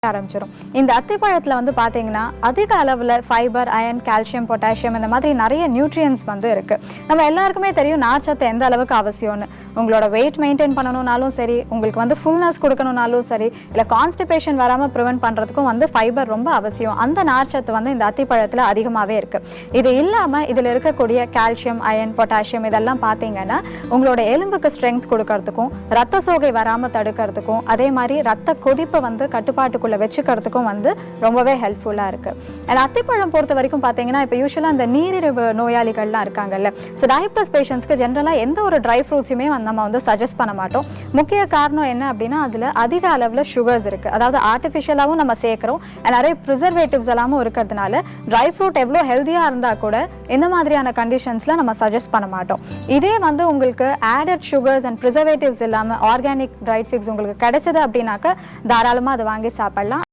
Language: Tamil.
ஆரம்பிச்சிடும். இந்த அத்திப்பழத்தில் வந்து பார்த்தீங்கன்னா அதிக அளவில் ஃபைபர், அயன், கால்சியம், பொட்டாசியம் இந்த மாதிரி நிறைய நியூட்ரியன்ஸ் வந்து இருக்குது. நம்ம எல்லாருக்குமே தெரியும் நார்ச்சத்து எந்த அளவுக்கு அவசியம்னு. உங்களோட வெயிட் மெயின்டைன் பண்ணணும்னாலும் சரி, உங்களுக்கு வந்து ஃபுல்னஸ் கொடுக்கணும்னாலும் சரி, இல்லை கான்ஸ்டிபேஷன் வராமல் ப்ரிவென்ட் பண்ணுறதுக்கும் வந்து ஃபைபர் ரொம்ப அவசியம். அந்த நார்ச்சத்து வந்து இந்த அத்திப்பழத்தில் அதிகமாகவே இருக்குது. இது இல்லாமல் இதில் இருக்கக்கூடிய கால்சியம், அயன், பொட்டாசியம் இதெல்லாம் பார்த்தீங்கன்னா உங்களோட எலும்புக்கு ஸ்ட்ரென்த் கொடுக்கறதுக்கும், ரத்த சோகை வராமல் தடுக்கிறதுக்கும், அதே மாதிரி ரத்த கொதிப்பை வந்து கட்டுப்பாட்டுக்குள்ள வச்சுக்கிறதுக்கும் வந்து ரொம்பவே ஹெல்ப்ஃபுல்லாக இருக்குது. அண்ட் அத்திப்பழம் பொறுத்த வரைக்கும் பார்த்தீங்கன்னா இப்போ யூஸ்வலாக அந்த நீரிழிவு நோயாளிகள்லாம் இருக்காங்கல்ல, ஸோ டயபெட்டிஸ் பேஷண்ட்ஸ்க்கு ஜென்ரலாக எந்த ஒரு ட்ரை ஃப்ரூட்ஸுமே நம்ம வந்து சஜஸ்ட் பண்ண மாட்டோம். முக்கிய காரணம் என்ன அப்படின்னா அதில் அதிக அளவில் சுகர்ஸ் இருக்குது. அதாவது ஆர்டிஃபிஷியலாகவும் நம்ம சேர்க்குறோம், நிறைய ப்ரிசர்வேட்டிவ்ஸ் எல்லாமும் இருக்கிறதுனால ட்ரை ஃப்ரூட் எவ்வளோ ஹெல்த்தியாக இருந்தால் கூட இந்த மாதிரியான கண்டிஷன்ஸில் நம்ம சஜஸ்ட் பண்ண மாட்டோம். இதே வந்து உங்களுக்கு ஆடட் சுகர்ஸ் அண்ட் ப்ரிசர்வேட்டிவ்ஸ் இல்லாமல் ஆர்கானிக் ட்ரை ஃபிக்ஸ் உங்களுக்கு கிடைச்சது அப்படின்னாக்க தாராளமாக அதை வாங்கி சாப்பிடலாம்.